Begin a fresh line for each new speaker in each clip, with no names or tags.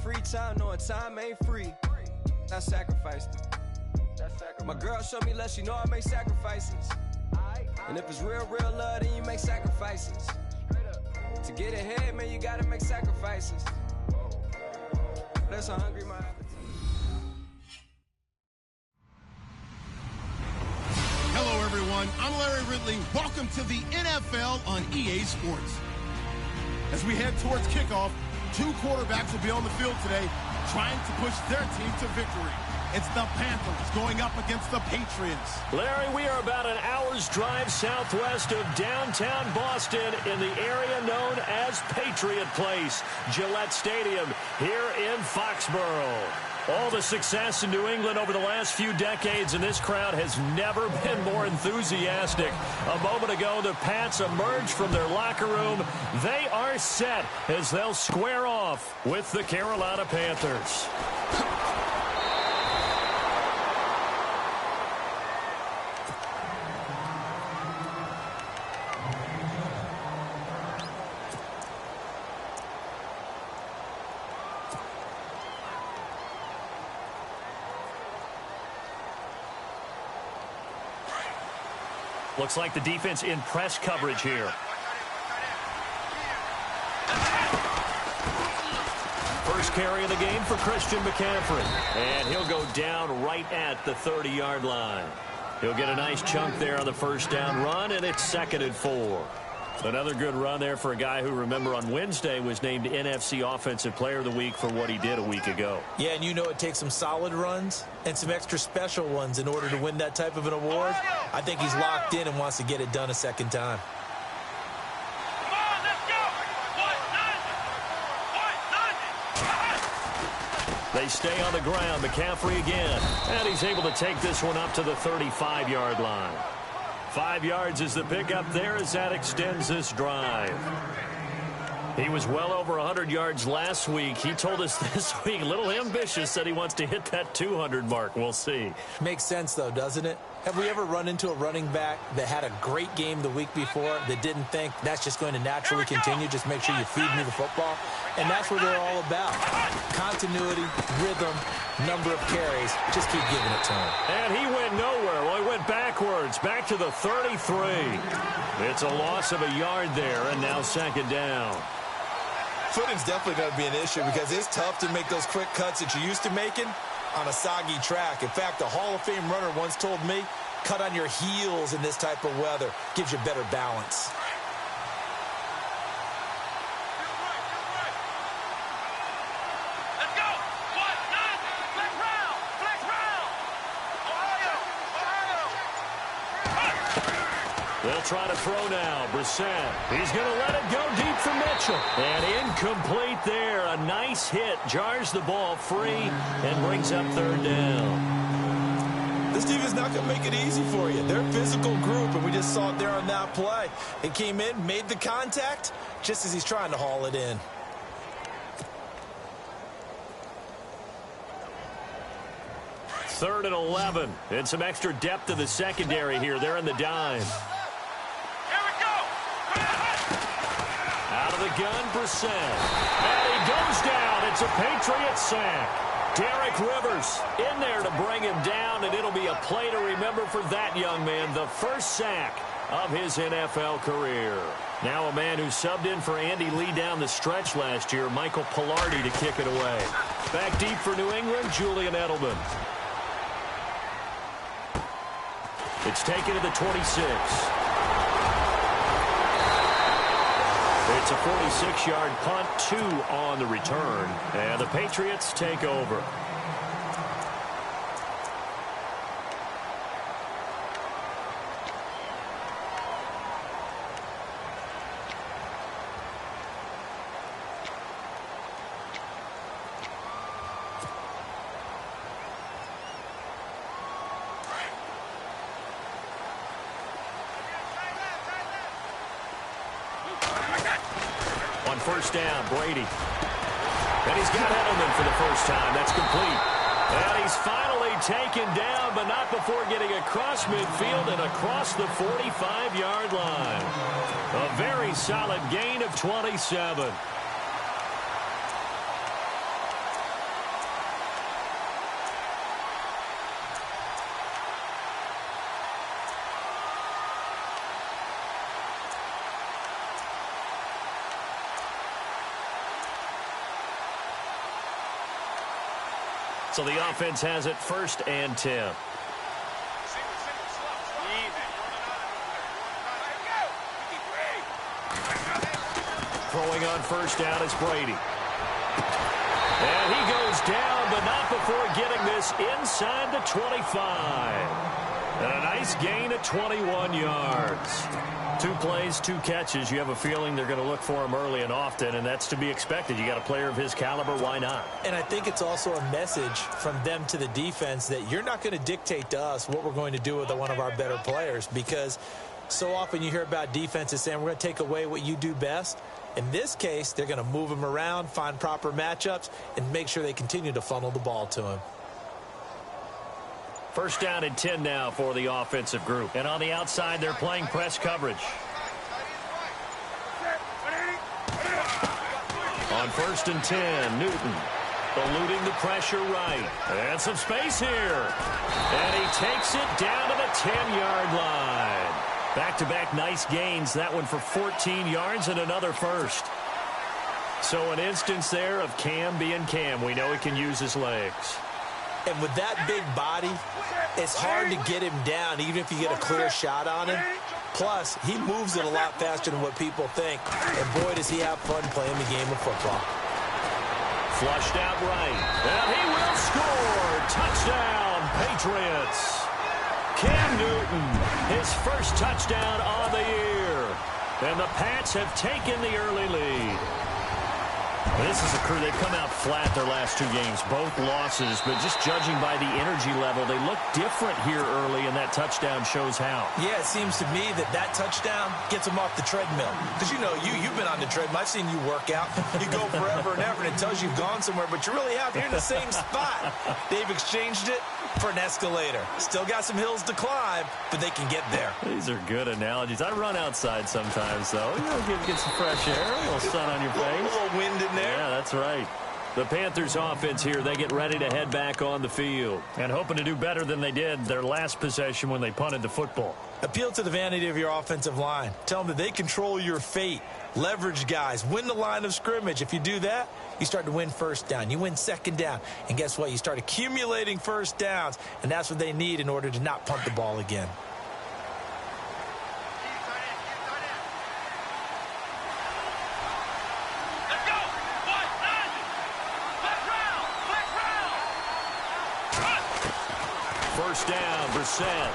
free time, knowing time ain't free. I sacrificed it. My girl showed me love, she know I make sacrifices. And if it's real love, then you make sacrifices. To get ahead, man, you gotta make sacrifices. That's how hungry my appetite.
Hello, everyone. I'm Larry Ridley. Welcome to the NFL on EA Sports. As we head towards kickoff, two quarterbacks will be on the field today trying to push their team to victory. It's the Panthers going up against the Patriots.
Larry, we are about an hour's drive southwest of downtown Boston in the area known as Patriot Place, Gillette Stadium here in Foxborough. All the success in New England over the last few decades, and this crowd has never been more enthusiastic. A moment ago, the Pats emerged from their locker room. They are set as they'll square off with the Carolina Panthers. Looks like the defense in press coverage here. First carry of the game for Christian McCaffrey. And he'll go down right at the 30-yard line. He'll get a nice chunk there on the first down run, and it's 2nd and 4. Another good run there for a guy who, remember, on Wednesday was named NFC Offensive Player of the Week for what he did a week ago.
Yeah, and you know it takes some solid runs and some extra special ones in order to win that type of an award. I think he's locked in and wants to get it done a second time.
They stay on the ground. McCaffrey again. And he's able to take this one up to the 35-yard line. 5 yards is the pickup there as that extends this drive. He was well over 100 yards last week. He told us this week, a little ambitious, that he wants to hit that 200 mark. We'll see.
Makes sense, though, doesn't it? Have we ever run into a running back that had a great game the week before that didn't think that's just going to naturally continue? Just make sure you feed me the football. And that's what they're all about. Continuity, rhythm, number of carries. Just keep giving it to him.
And he went nowhere. Well, he went backwards, back to the 33. It's a loss of a yard there, and now 2nd down.
Footing's definitely going to be an issue because it's tough to make those quick cuts that you're used to making on a soggy track. In fact, a Hall of Fame runner once told me, cut on your heels in this type of weather. Gives you better balance.
They'll try to throw now. Brissett. He's going to let it go deep for Mitchell. And incomplete there. A nice hit. Jars the ball free and brings up 3rd down.
This team is not going to make it easy for you. They're a physical group, and we just saw it there on that play. It came in, made the contact, just as he's trying to haul it in.
Third and 11. And some extra depth to the secondary here. They're in the dime. Out of the gun, Brissett. And he goes down. It's a Patriot sack. Derek Rivers in there to bring him down, and it'll be a play to remember for that young man. The first sack of his NFL career. Now a man who subbed in for Andy Lee down the stretch last year, Michael Pilardi, to kick it away. Back deep for New England, Julian Edelman. It's taken to the 26. It's a 46-yard punt, 2 on the return, and the Patriots take over. First down, Brady. And he's got Edelman for the first time. That's complete. And he's finally taken down, but not before getting across midfield and across the 45-yard line. A very solid gain of 27. So the offense has it 1st and 10. Throwing on 1st down is Brady. And he goes down, but not before getting this inside the 25. And a nice gain of 21 yards. 2 plays, 2 catches. You have a feeling they're going to look for him early and often, and that's to be expected. You got a player of his caliber, why not?
And I think it's also a message from them to the defense that you're not going to dictate to us what we're going to do with one of our better players, because so often you hear about defenses saying we're going to take away what you do best. In this case, they're going to move him around, find proper matchups, and make sure they continue to funnel the ball to him.
1st down and 10 now for the offensive group. And on the outside, they're playing press coverage. On 1st and 10, Newton eluding the pressure right. And some space here. And he takes it down to the 10-yard line. Back-to-back nice gains. That one for 14 yards and another 1st. So an instance there of Cam being Cam. We know he can use his legs.
And with that big body, it's hard to get him down, even if you get a clear shot on him. Plus, he moves it a lot faster than what people think. And boy, does he have fun playing the game of football.
Flushed out right. And he will score. Touchdown, Patriots. Cam Newton, his 1st touchdown on the year. And the Pats have taken the early lead. This is a crew. They've come out flat their last 2 games, both losses, but just judging by the energy level, they look different here early, and that touchdown shows how.
Yeah, it seems to me that touchdown gets them off the treadmill. Because, you know, you've been on the treadmill. I've seen you work out. You go forever and ever, and it tells you've gone somewhere, but you really have. You're in the same spot. They've exchanged it for an escalator. Still got some hills to climb, but they can get there.
These are good analogies. I run outside sometimes, though. You know, get some fresh air, a little sun on your face.
A little wind in there.
Yeah, that's right. The Panthers offense here, they get ready to head back on the field and hoping to do better than they did their last possession when they punted the football.
Appeal to the vanity of your offensive line. Tell them that they control your fate. Leverage guys. Win the line of scrimmage. If you do that, you start to win 1st down. You win 2nd down. And guess what? You start accumulating 1st downs. And that's what they need in order to not punt the ball again.
First down, Brissett.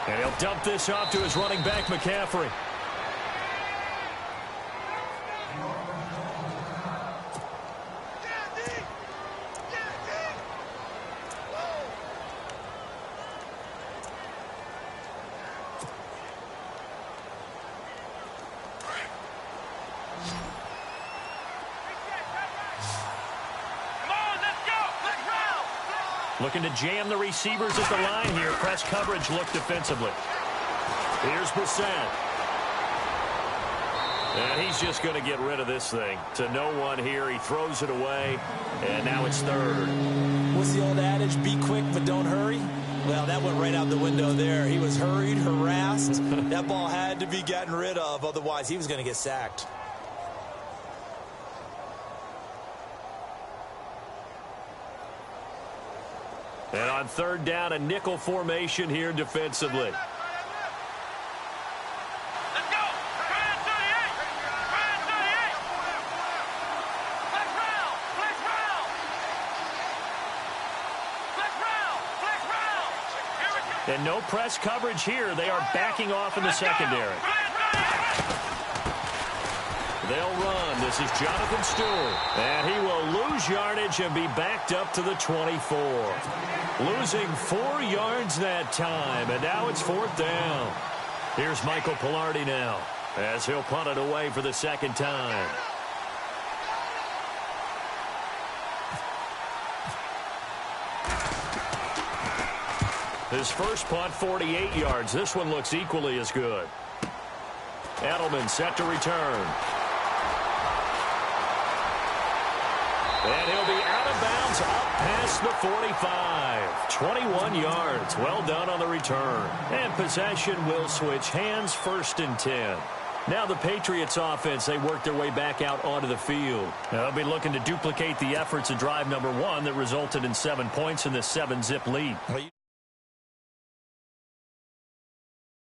And he'll dump this off to his running back, McCaffrey. Looking to jam the receivers at the line here. Press coverage look defensively. Here's Brissett. And he's just going to get rid of this thing. To no one here. He throws it away. And now it's 3rd.
What's the old adage? Be quick, but don't hurry. Well, that went right out the window there. He was hurried, harassed. That ball had to be gotten rid of. Otherwise, he was going to get sacked.
And on 3rd down, a nickel formation here defensively. And no press coverage here. They are backing off in the secondary. They'll run. This is Jonathan Stewart. And he will lose yardage and be backed up to the 24. Losing 4 yards that time. And now it's 4th down. Here's Michael Pilardi now as he'll punt it away for the 2nd time. His first punt, 48 yards. This one looks equally as good. Edelman set to return. And he'll be out of bounds up past the 45. 21 yards. Well done on the return. And possession will switch hands, 1st and 10. Now the Patriots offense, they work their way back out onto the field. They'll be looking to duplicate the efforts of drive number 1 that resulted in 7 points in this 7-zip lead.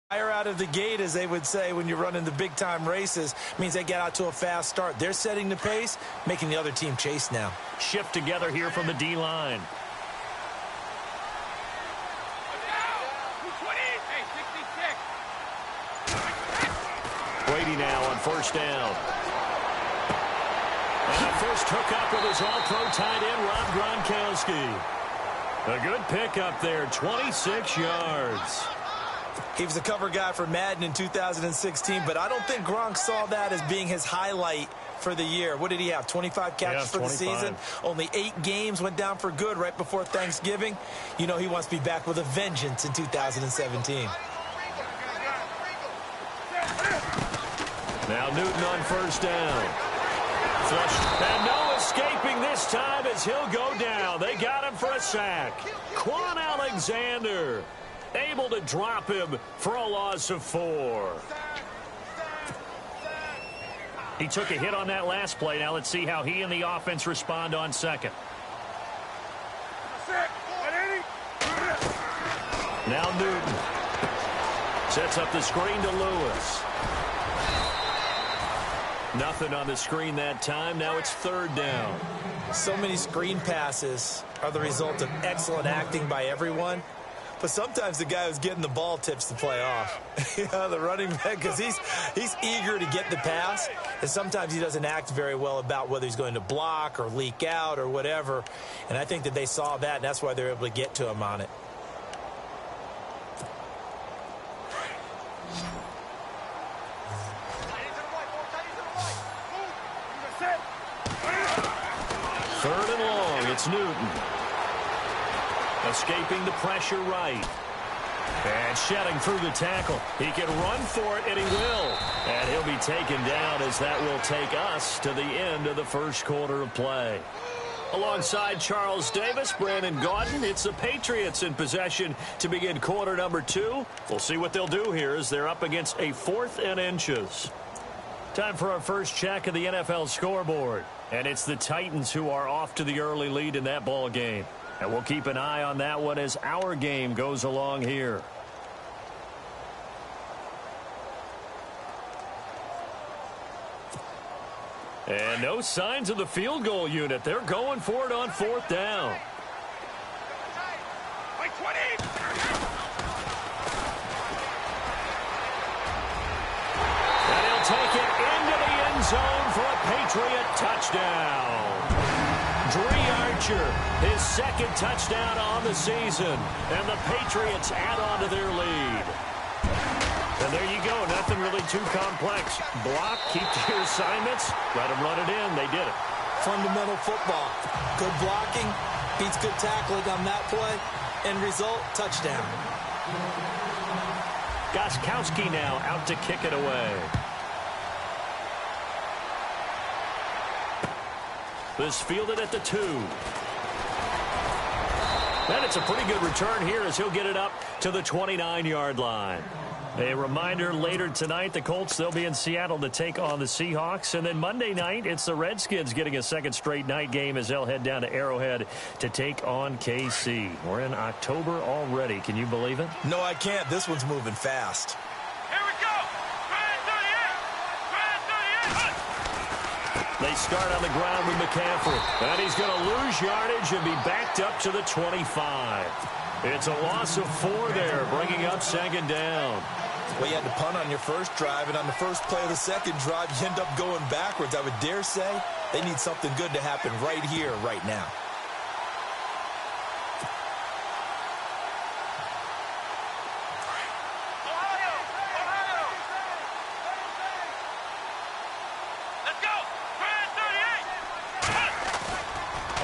Fire out of the gate, as they would say when you're running the big-time races, means they get out to a fast start. They're setting the pace, making the other team chase now.
Shift together here from the D-line. Brady now on first down. And the first hookup with his all-pro tight end, Rob Gronkowski. A good pickup there, 26 yards.
He was a cover guy for Madden in 2016, but I don't think Gronk saw that as being his highlight for the year. What did he have, 25 catches for the season? Only 8 games, went down for good right before Thanksgiving. You know he wants to be back with a vengeance in 2017.
Now Newton on first down. Flushed. And no escaping this time as he'll go down. They got him for a sack. Quan Alexander able to drop him for a loss of 4. He took a hit on that last play. Now let's see how he and the offense respond on second. Now Newton sets up the screen to Lewis. Nothing on the screen that time. Now it's third down.
So many screen passes are the result of excellent acting by everyone. But sometimes the guy who's getting the ball tips the play off. You know, the running back, because he's eager to get the pass. And sometimes he doesn't act very well about whether he's going to block or leak out or whatever. And I think that they saw that, and that's why they're able to get to him on it.
Third and long, it's Newton. Escaping the pressure right. And shedding through the tackle. He can run for it, and he will. And he'll be taken down as that will take us to the end of the first quarter of play. Alongside Charles Davis, Brandon Gaudin, it's the Patriots in possession to begin quarter number 2. We'll see what they'll do here as they're up against a 4th and inches. Time for our first check of the NFL scoreboard. And it's the Titans who are off to the early lead in that ball game. And we'll keep an eye on that one as our game goes along here. And no signs of the field goal unit. They're going for it on 4th down. And he'll take it into the end zone for a Patriot touchdown. Dree Archer, his second touchdown on the season. And the Patriots add on to their lead. And there you go. Nothing really too complex. Block, keep to your assignments, let them run it in. They did it.
Fundamental football. Good blocking, beats good tackling on that play. End result, touchdown.
Gostkowski now out to kick it away. This fielded at the 2. And it's a pretty good return here as he'll get it up to the 29-yard line. A reminder, later tonight, the Colts, they'll be in Seattle to take on the Seahawks. And then Monday night, it's the Redskins getting a second straight night game as they'll head down to Arrowhead to take on KC. We're in October already. Can you believe it?
No, I can't. This one's moving fast.
They start on the ground with McCaffrey. And he's going to lose yardage and be backed up to the 25. It's a loss of 4 there, bringing up second down.
Well, you had to punt on your first drive, and on the first play of the second drive, you end up going backwards. I would dare say they need something good to happen right here, right now.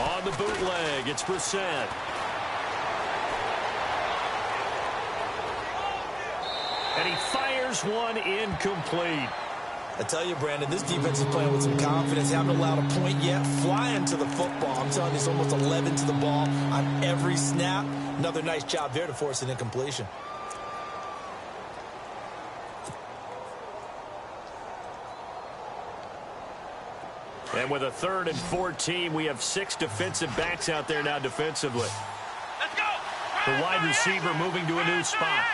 On the bootleg, it's Brissett. And he fires one incomplete.
I tell you, Brandon, this defense is playing with some confidence. Haven't allowed a point yet. Flying to the football. I'm telling you, it's almost 11 to the ball on every snap. Another nice job there to force an incompletion.
And with a 3rd and 14, we have 6 defensive backs out there now defensively.
Let's go.
The wide receiver moving to a new spot.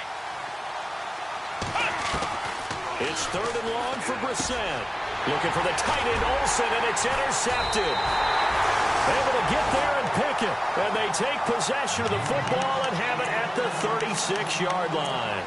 It's 3rd and long for Brissett. Looking for the tight end, Olsen, and it's intercepted. Able to get there and pick it. And they take possession of the football and have it at the 36-yard line.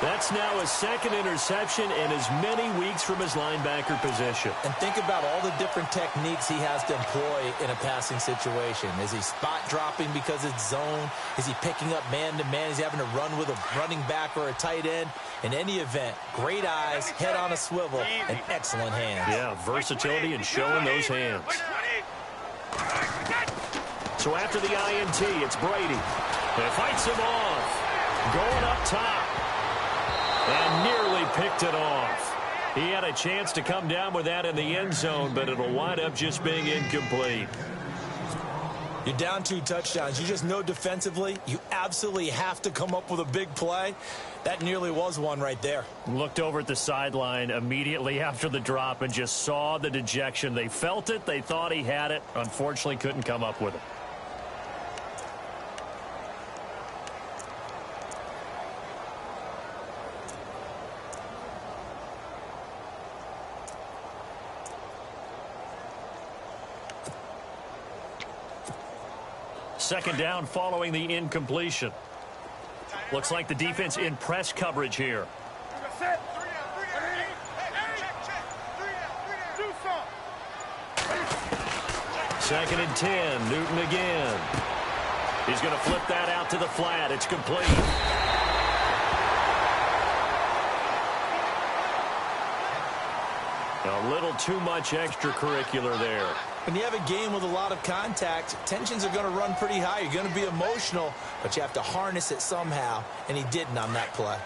That's now his 2nd interception in as many weeks from his linebacker position.
And think about all the different techniques he has to employ in a passing situation. Is he spot dropping because it's zone? Is he picking up man-to-man? Is he having to run with a running back or a tight end? In any event, great eyes, head on a swivel, and excellent hands.
Yeah, versatility and showing those hands. So after the INT, it's Brady. He fights him off. Going up top. And nearly picked it off. He had a chance to come down with that in the end zone, but it'll wind up just being incomplete.
You're down 2 touchdowns. You just know defensively you absolutely have to come up with a big play. That nearly was one right there.
Looked over at the sideline immediately after the drop and just saw the dejection. They felt it. They thought he had it. Unfortunately, couldn't come up with it. Second down following the incompletion. Looks like the defense in press coverage here. Second and 10. Newton again. He's going to flip that out to the flat. It's complete. A little too much extracurricular there.
When you have a game with a lot of contact, tensions are going to run pretty high. You're going to be emotional, but you have to harness it somehow, and he didn't on that play.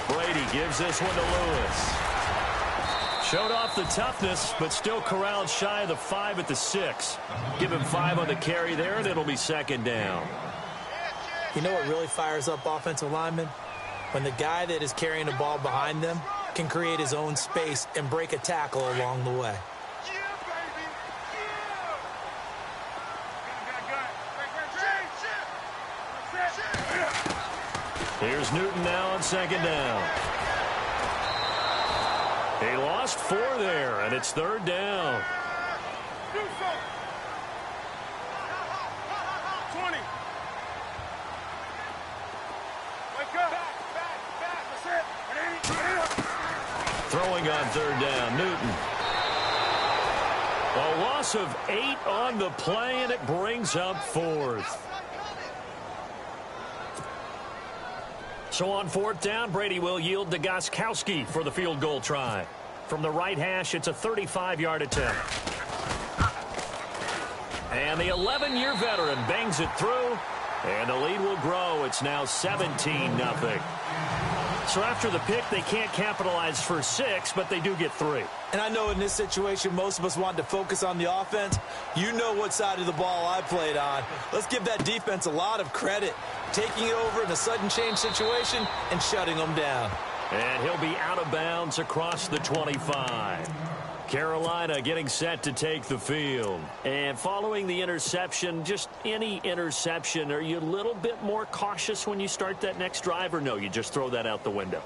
Brady gives this one to Lewis. Showed off the toughness, but still corralled shy of the 5 at the 6. Give him 5 on the carry there, and it'll be second down.
You know what really fires up offensive linemen? When the guy that is carrying the ball behind them can create his own space and break a tackle along the way.
Here's Newton now on second down. He lost 4 there, and it's 3rd down.
20.
Throwing on 3rd down, Newton. A loss of 8 on the play, and it brings up 4th. So on 4th down, Brady will yield to Gostkowski for the field goal try. From the right hash, it's a 35-yard attempt. And the 11-year veteran bangs it through, and the lead will grow. It's now 17-0. So after the pick, they can't capitalize for 6, but they do get 3.
And I know in this situation, most of us want to focus on the offense. You know what side of the ball I played on. Let's give that defense a lot of credit. Taking it over in a sudden change situation and shutting them down.
And he'll be out of bounds across the 25. Carolina getting set to take the field. And following the interception, just any interception, are you a little bit more cautious when you start that next drive, or no, you just throw that out the window?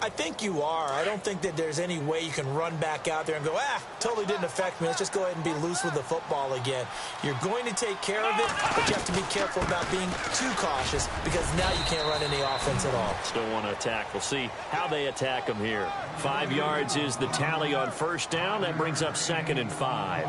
I think you are. I don't think that there's any way you can run back out there and go, totally didn't affect me. Let's just go ahead and be loose with the football again. You're going to take care of it, but you have to be careful about being too cautious because now you can't run any offense at all.
Still want to attack. We'll see how they attack them here. 5 yards is the tally on 1st down. That brings up 2nd and 5.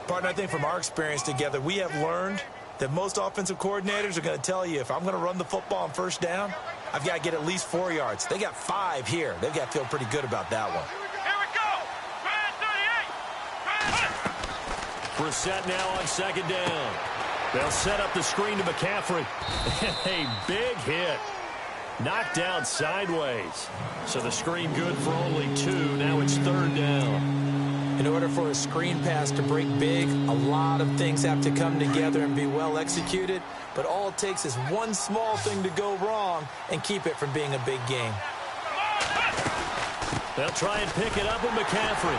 Partner, I think from our experience together, we have learned that most offensive coordinators are going to tell you, if I'm going to run the football on 1st down, I've got to get at least 4 yards. They got 5 here. They've got to feel pretty good about that one.
Here we go.
Brissett now on 2nd down. They'll set up the screen to McCaffrey. A big hit. Knocked down sideways. So the screen good for only 2. Now it's 3rd down.
In order for a screen pass to break big, a lot of things have to come together and be well executed, but all it takes is one small thing to go wrong and keep it from being a big game.
They'll try and pick it up with McCaffrey.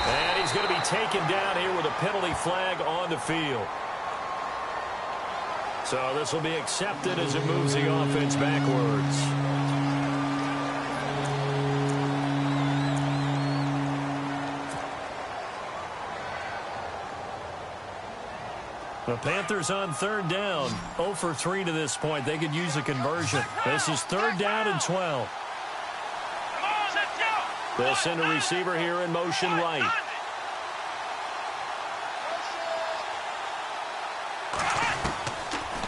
And he's going to be taken down here with a penalty flag on the field. So this will be accepted as it moves the offense backwards. The Panthers on third down. 0 for 3 to this point. They could use a conversion. This is third down and 12. They'll send a receiver here in motion right.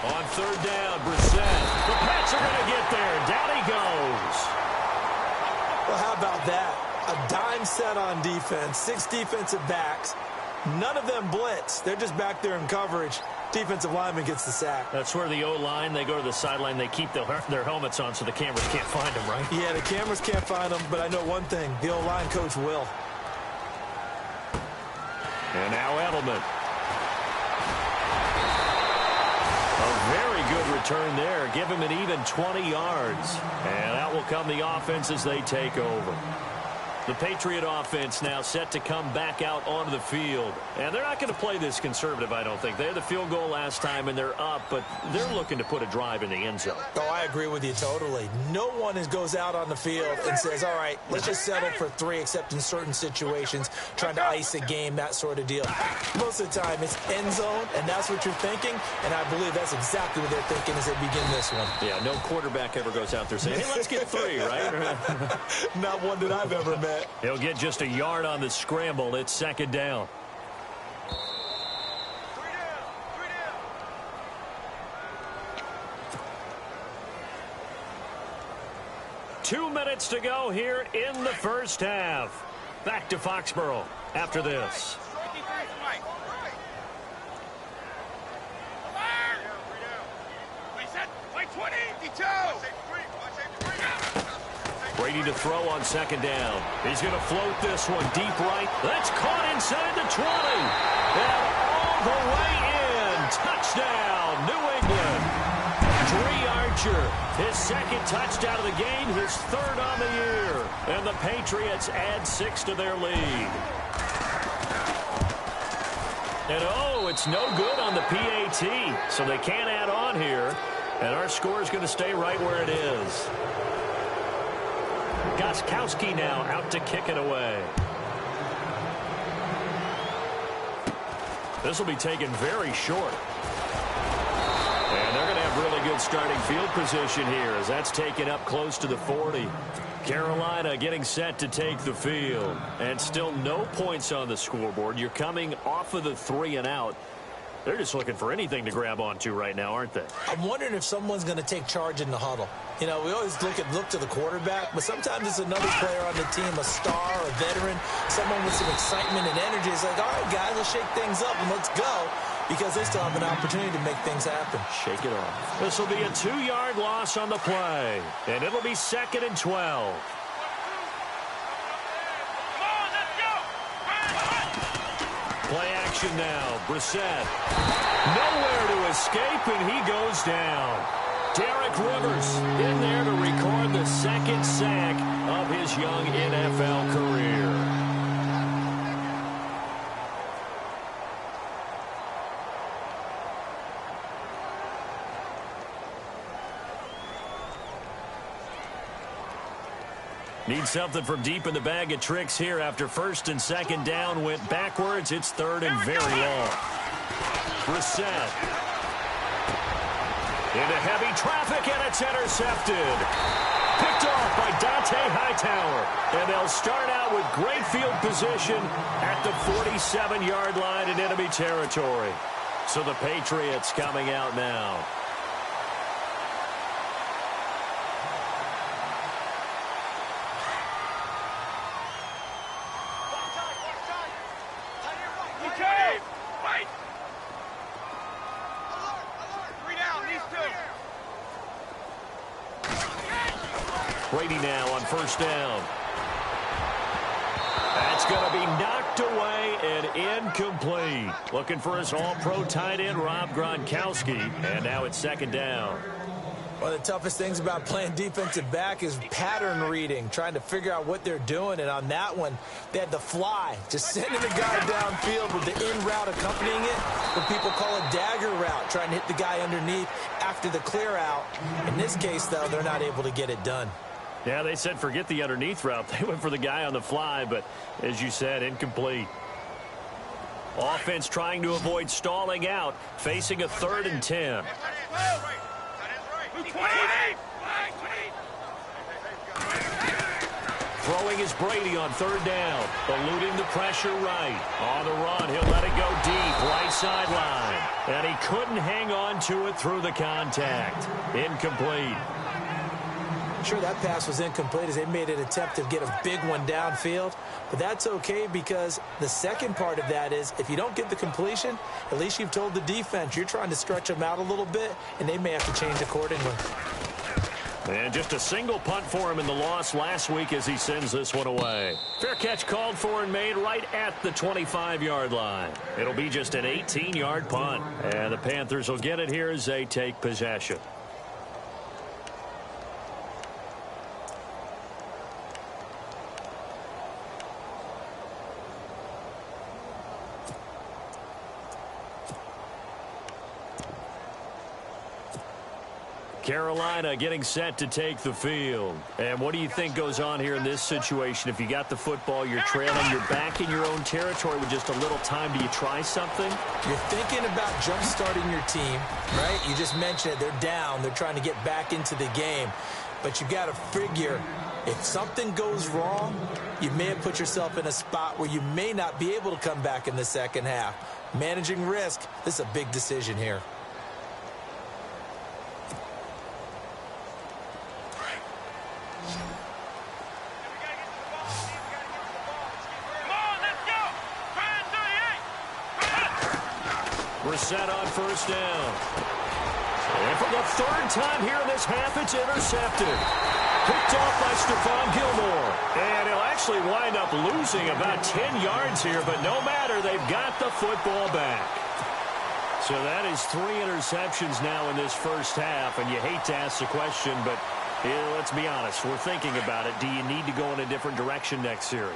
On third down, Brissett. The Pats are going to get there. Down he goes.
Well, how about that? A dime set on defense, 6 defensive backs. None of them blitz. They're just back there in coverage. Defensive lineman gets the sack.
That's where the O-line, they go to the sideline, they keep their helmets on so the cameras can't find them, right?
Yeah, the cameras can't find them, but I know one thing. The O-line coach will.
And now Edelman. A very good return there. Give him an even 20 yards. And out will come the offense as they take over. The Patriot offense now set to come back out onto the field. And they're not going to play this conservative, I don't think. They had the field goal last time, and they're up, but they're looking to put a drive in the end zone.
Oh, I agree with you totally. No one goes out on the field and says, all right, let's just settle for 3, except in certain situations, trying to ice a game, that sort of deal. Most of the time, it's end zone, and that's what you're thinking, and I believe that's exactly what they're thinking as they begin this one.
Yeah, no quarterback ever goes out there saying, hey, let's get 3, right?
Not one that I've ever met.
He'll get just a yard on the scramble. It's second down. 2 minutes to go here in the first half. Back to Foxborough after this. Brady to throw on second down. He's going to float this one deep right. That's caught inside the 20. And all the way in. Touchdown, New England. Dree Archer, his second touchdown of the game, his third on the year. And the Patriots add 6 to their lead. And oh, it's no good on the PAT. So they can't add on here. And our score is going to stay right where it is. Gostkowski now out to kick it away. This will be taken very short. And they're going to have really good starting field position here as that's taken up close to the 40. Carolina getting set to take the field. And still no points on the scoreboard. You're coming off of the 3 and out. They're just looking for anything to grab onto right now, aren't they?
I'm wondering if someone's going to take charge in the huddle. You know, we always look to the quarterback, but sometimes it's another player on the team, a star, a veteran, someone with some excitement and energy. It's like, all right, guys, let's shake things up and let's go, because they still have an opportunity to make things happen.
Shake it off. This will be a 2-yard loss on the play, and it'll be 2nd and 12. Play action now. Brissett. Nowhere to escape, and he goes down. Derek Rivers in there to record the 2nd sack of his young NFL career. Need something from deep in the bag of tricks here after 1st and 2nd down went backwards. It's 3rd and very long. Brissett. Into heavy traffic, and it's intercepted. Picked off by Dante Hightower. And they'll start out with great field position at the 47-yard line in enemy territory. So the Patriots coming out now. Brady now on 1st down. That's It's going to be knocked away and incomplete. Looking for his all-pro tight end, Rob Gronkowski. And now it's second down.
One of the toughest things about playing defensive back is pattern reading, trying to figure out what they're doing. And on that one, they had the fly, just sending the guy downfield with the in route accompanying it, what people call a dagger route, trying to hit the guy underneath after the clear out. In this case, though, they're not able to get it done.
Yeah, they said forget the underneath route. They went for the guy on the fly, but as you said, incomplete. Offense trying to avoid stalling out, facing a 3rd and 10. Throwing is Brady on 3rd down. Eluding the pressure right. On the run, he'll let it go deep. Right sideline. And he couldn't hang on to it through the contact. Incomplete.
Sure, that pass was incomplete as they made an attempt to get a big one downfield. But that's okay because the second part of that is if you don't get the completion, at least you've told the defense you're trying to stretch them out a little bit, and they may have to change accordingly.
And just a single punt for him in the loss last week as he sends this one away. Fair catch called for and made right at the 25-yard line. It'll be just an 18-yard punt. And the Panthers will get it here as they take possession. Carolina getting set to take the field. And what do you think goes on here in this situation? If you got the football, you're trailing, you're back in your own territory with just a little time. Do you try something?
You're thinking about jump-starting your team, right? You just mentioned it. They're down. They're trying to get back into the game. But you've got to figure if something goes wrong, you may have put yourself in a spot where you may not be able to come back in the second half. Managing risk, this is a big decision here.
We're set on 1st down. And for the 3rd time here in this half, it's intercepted. Picked off by Stephon Gilmore. And he'll actually wind up losing about 10 yards here, but no matter, they've got the football back. So that is 3 interceptions now in this first half, and you hate to ask the question, but let's be honest, we're thinking about it. Do you need to go in a different direction next series?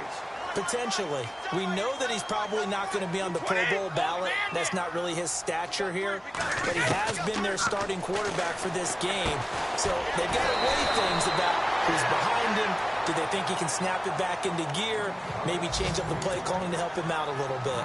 Potentially. We know that he's probably not going to be on the Pro Bowl ballot. That's not really his stature here. But he has been their starting quarterback for this game. So they've got to weigh things about who's behind him. Do they think he can snap it back into gear? Maybe change up the play calling to help him out a little bit.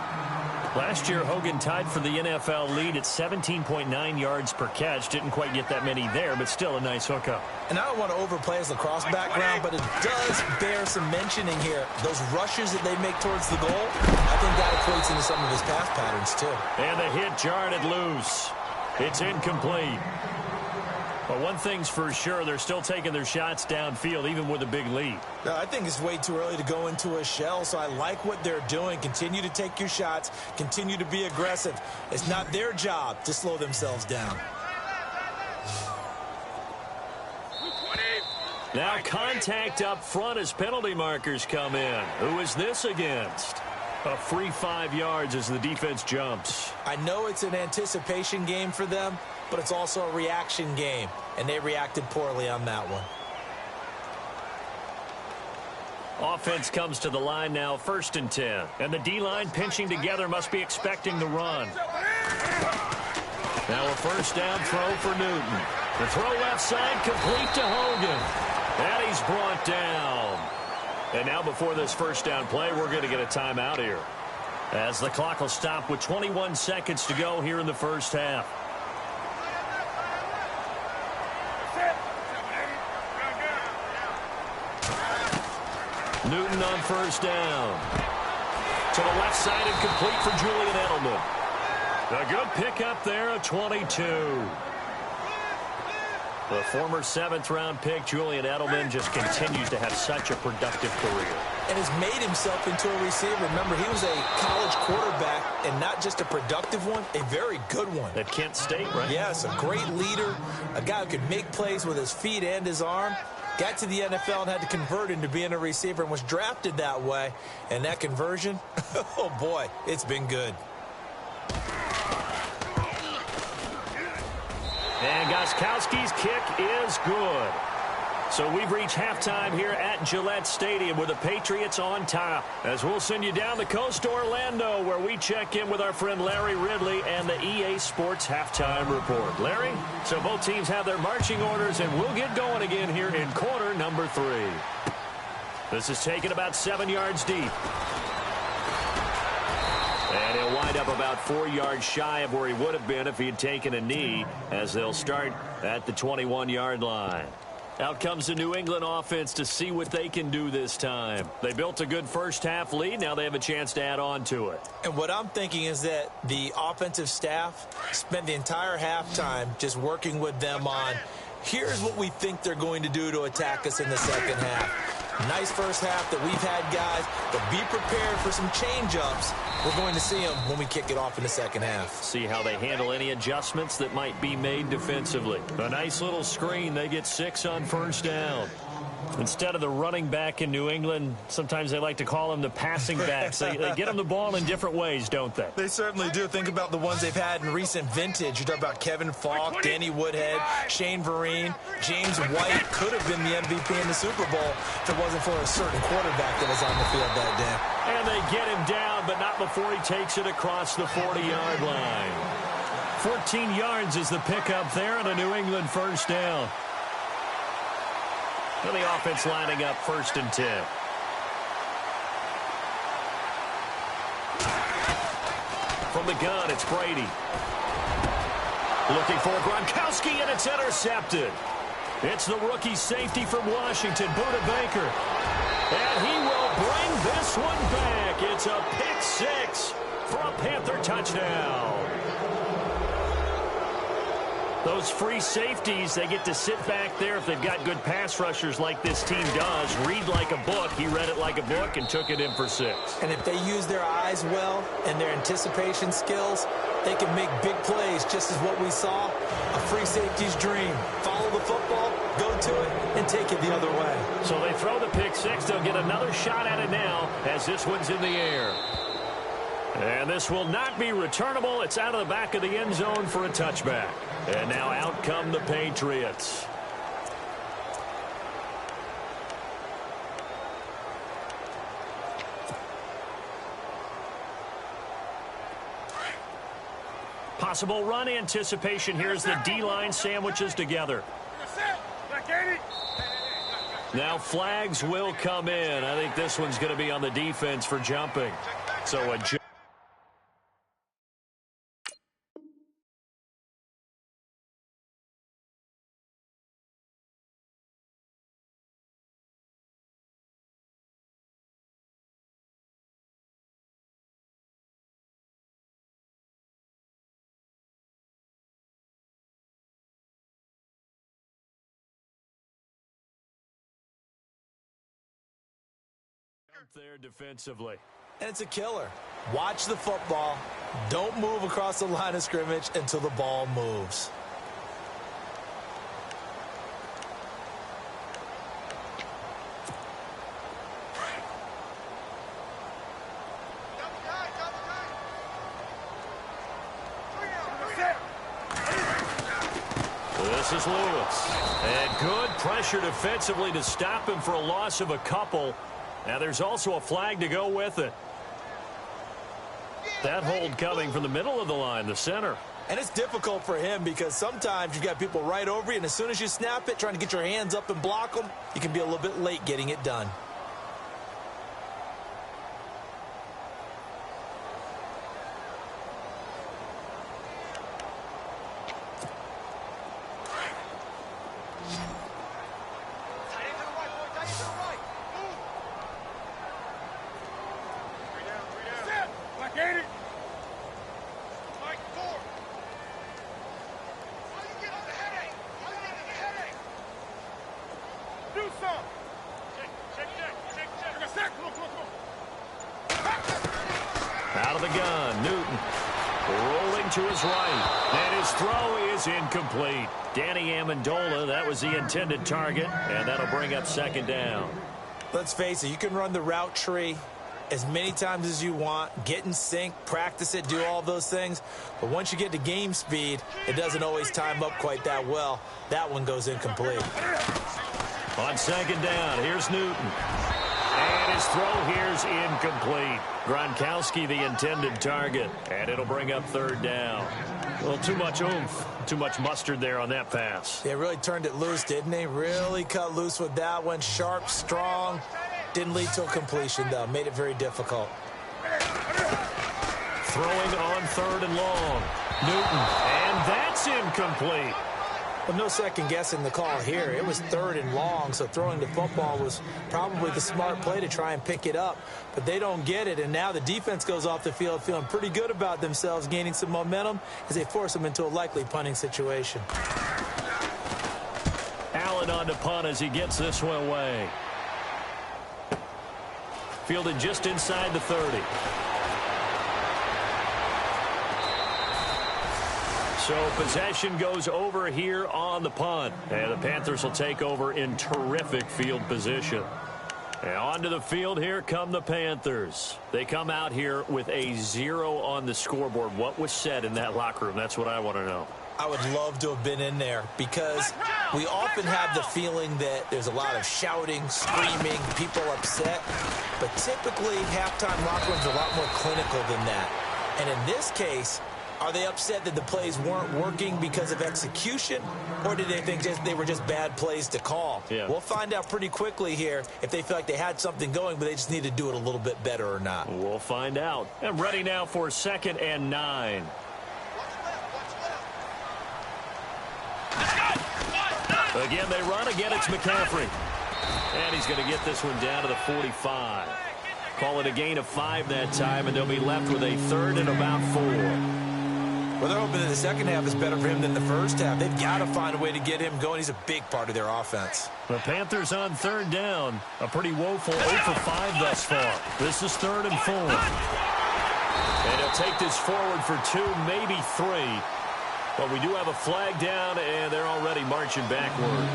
Last year, Hogan tied for the NFL lead at 17.9 yards per catch. Didn't quite get that many there, but still a nice hookup.
And I don't want to overplay his lacrosse background, but it does bear some mentioning here. Those rushes that they make towards the goal, I think that equates into some of his pass patterns, too.
And the hit jarred it loose. It's incomplete. But one thing's for sure, they're still taking their shots downfield, even with a big lead.
I think it's way too early to go into a shell, so I like what they're doing. Continue to take your shots. Continue to be aggressive. It's not their job to slow themselves down.
Now contact up front as penalty markers come in. Who is this against? A free 5 yards as the defense jumps.
I know it's an anticipation game for them, but it's also a reaction game, and they reacted poorly on that one.
Offense comes to the line now, 1st and 10. And the D-line pinching together must be expecting the run. Now a 1st down throw for Newton. The throw left side complete to Hogan. And he's brought down. And now before this 1st down play, we're going to get a timeout here, as the clock will stop with 21 seconds to go here in the first half. Newton on 1st down. To the left side and complete for Julian Edelman. A good pickup there, a 22. The former 7th-round pick, Julian Edelman, just continues to have such a productive career.
And has made himself into a receiver. Remember, he was a college quarterback, and not just a productive one, a very good one.
At Kent State, right?
Yes, a great leader, a guy who could make plays with his feet and his arm. got to the NFL and had to convert into being a receiver and was drafted that way. And that conversion, oh boy, it's been good.
And Gostkowski's kick is good. So we've reached halftime here at Gillette Stadium with the Patriots on top. As we'll send you down the coast to Orlando, where we check in with our friend Larry Ridley and the EA Sports Halftime Report. Larry, so both teams have their marching orders, and we'll get going again here in quarter number 3. This is taken about 7 yards deep. And he'll wind up about 4 yards shy of where he would have been if he had taken a knee, as they'll start at the 21-yard line. Out comes the New England offense to see what they can do this time. They built a good first-half lead. Now they have a chance to add on to it.
And what I'm thinking is that the offensive staff spent the entire halftime just working with them on, here's what we think they're going to do to attack us in the second half. Nice first half that we've had, guys, but be prepared for some change-ups. We're going to see them when we kick it off in the second half.
See how they handle any adjustments that might be made defensively. A nice little screen. They get 6 on first down. Instead of the running back in New England, sometimes they like to call them the passing backs. They get them the ball in different ways, don't they?
They certainly do. Think about the ones they've had in recent vintage. You talk about Kevin Falk, Danny Woodhead, Shane Vereen, James White could have been the MVP in the Super Bowl if it wasn't for a certain quarterback that was on the field that day.
And they get him down, but not before he takes it across the 40-yard line. 14 yards is the pickup there on a New England first down. And the offense lining up 1st and 10. From the gun, it's Brady. Looking for Gronkowski, and it's intercepted. It's the rookie safety from Washington, Buda Baker. And he will bring this one back. It's a pick 6 for a Panther touchdown. Those free safeties, they get to sit back there if they've got good pass rushers like this team does. Read like a book. He read it like a book and took it in for 6.
And if they use their eyes well and their anticipation skills, they can make big plays, just as what we saw. A free safety's dream. Follow the football, go to it, and take it the other way.
So they throw the pick 6. They'll get another shot at it now as this one's in the air. And this will not be returnable. It's out of the back of the end zone for a touchback. And now out come the Patriots. Possible run anticipation. Here's the D-line sandwiches together. Now flags will come in. I think this one's going to be on the defense for jumping. So a there defensively.
And it's a killer. Watch the football. Don't move across the line of scrimmage until the ball moves.
This is Lewis. And good pressure defensively to stop him for a loss of a couple. Now there's also a flag to go with it. That hold coming from the middle of the line, the center.
And it's difficult for him because sometimes you've got people right over you, and as soon as you snap it, trying to get your hands up and block them, you can be a little bit late getting it done.
Out of the gun, Newton. Rolling to his right. And his throw is incomplete. Danny Amendola, that was the intended target, and that'll bring up second down.
Let's face it, you can run the route tree as many times as you want, get in sync, practice it, do all those things. But once you get to game speed, it doesn't always time up quite that well. That one goes incomplete.
On second down, here's Newton. And his throw here's incomplete. Gronkowski, the intended target, and it'll bring up third down. Well, too much oomph, too much mustard there on that pass.
They really turned it loose, didn't they? Really cut loose with that one. Sharp, strong. Didn't lead to a completion, though. Made it very difficult.
Throwing on third and long. Newton, and that's incomplete.
Well, no second guessing the call here. It was third and long, so throwing the football was probably the smart play to try and pick it up. But they don't get it, and now the defense goes off the field feeling pretty good about themselves, gaining some momentum as they force them into a likely punting situation.
Allen on to punt as he gets this one away. Fielded just inside the 30. So possession goes over here on the punt. And the Panthers will take over in terrific field position. And onto the field, here come the Panthers. They come out here with a 0 on the scoreboard. What was said in that locker room? That's what I want to know.
I would love to have been in there because we often have the feeling that there's a lot of shouting, screaming, people upset. But typically, halftime locker rooms are a lot more clinical than that. And in this case, are they upset that the plays weren't working because of execution, or did they think they were just bad plays to call?
Yeah.
We'll find out pretty quickly here if they feel like they had something going, but they just need to do it a little bit better or not.
We'll find out. And ready now for 2nd and 9. Again, they run. Again, it's McCaffrey. And he's going to get this one down to the 45. Call it a gain of 5 that time, and they'll be left with a 3rd and about 4.
Well, they're hoping that the second half is better for him than the first half. They've got to find a way to get him going. He's a big part of their offense.
The Panthers on 3rd down. A pretty woeful 0 for 5 thus far. This is 3rd and 4. And he'll take this forward for 2, maybe 3. But we do have a flag down, and they're already marching backward.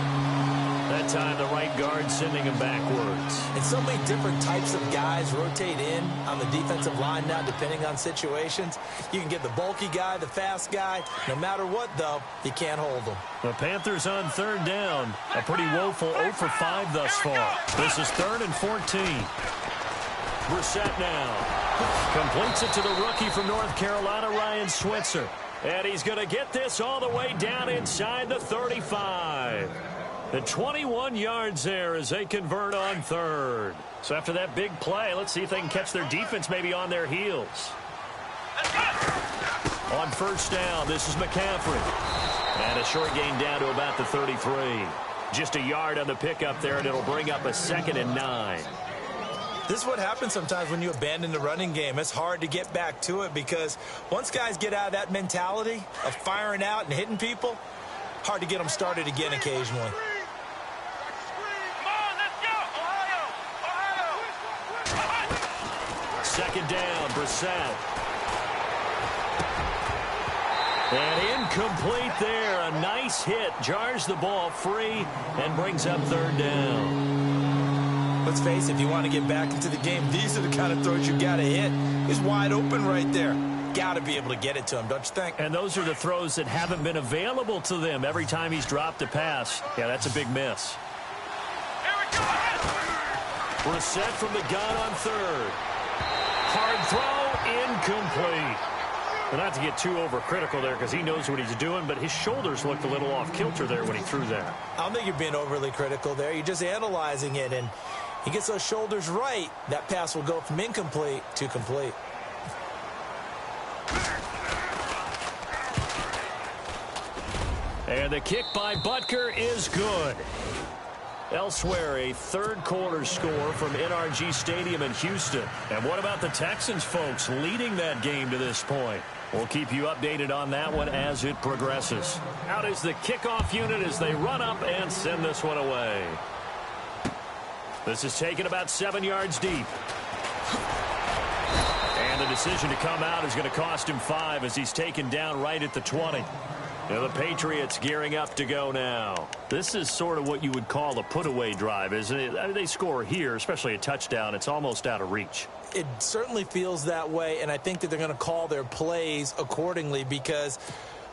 That time, the right guard sending him backwards.
And so many different types of guys rotate in on the defensive line now, depending on situations. You can get the bulky guy, the fast guy. No matter what, though, you can't hold them.
The Panthers on 3rd down. A pretty woeful 0 for 5 thus far. This is 3rd and 14. Brissett now completes it to the rookie from North Carolina, Ryan Switzer. And he's going to get this all the way down inside the 35. The 21 yards there as they convert on 3rd. So after that big play, let's see if they can catch their defense maybe on their heels. On 1st down, this is McCaffrey. And a short gain down to about the 33. Just a yard on the pickup there, and it'll bring up a 2nd and 9.
This is what happens sometimes when you abandon the running game. It's hard to get back to it because once guys get out of that mentality of firing out and hitting people, hard to get them started again occasionally.
Come on, let's go! Ohio!
2nd down, Brissett. And incomplete there. A nice hit. Jars the ball free and brings up 3rd down.
Let's face it, if you want to get back into the game, these are the kind of throws you got to hit. He's wide open right there. Got to be able to get it to him, don't you think?
And those are the throws that haven't been available to them every time he's dropped a pass. Yeah, that's a big miss.
Here we go!
Brissett from the gun on 3rd. Hard throw, incomplete. Well, not to get too overcritical there because he knows what he's doing, but his shoulders looked a little off kilter there when he threw that.
I don't think you're being overly critical there. You're just analyzing it, and he gets those shoulders right, that pass will go from incomplete to complete.
And the kick by Butker is good. Elsewhere, a 3rd quarter score from NRG Stadium in Houston. And what about the Texans, folks, leading that game to this point? We'll keep you updated on that one as it progresses. Out is the kickoff unit as they run up and send this one away. This is taken about 7 yards deep. And the decision to come out is going to cost him 5 as he's taken down right at the 20. Now the Patriots gearing up to go now. This is sort of what you would call a put-away drive, isn't it? I mean, they score here, especially a touchdown. It's almost out of reach.
It certainly feels that way, and I think that they're going to call their plays accordingly because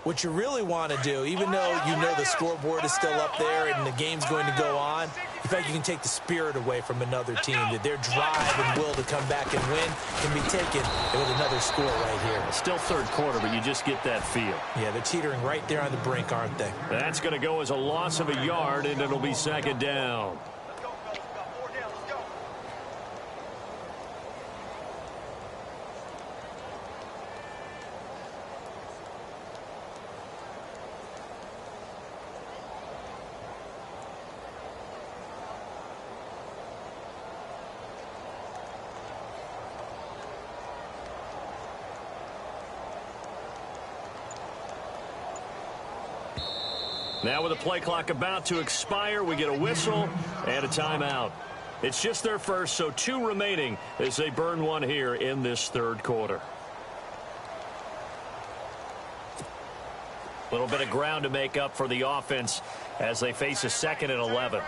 what you really want to do, even though you know the scoreboard is still up there and the game's going to go on, in fact, you can take the spirit away from another team, that their drive and will to come back and win can be taken with another score right here.
Still third quarter, but you just get that feel.
Yeah, they're teetering right there on the brink, aren't they?
That's going to go as a loss of a yard, and it'll be second down. Now with the play clock about to expire, we get a whistle and a timeout. It's just their first, so 2 remaining as they burn one here in this third quarter. A little bit of ground to make up for the offense as they face a 2nd and 11.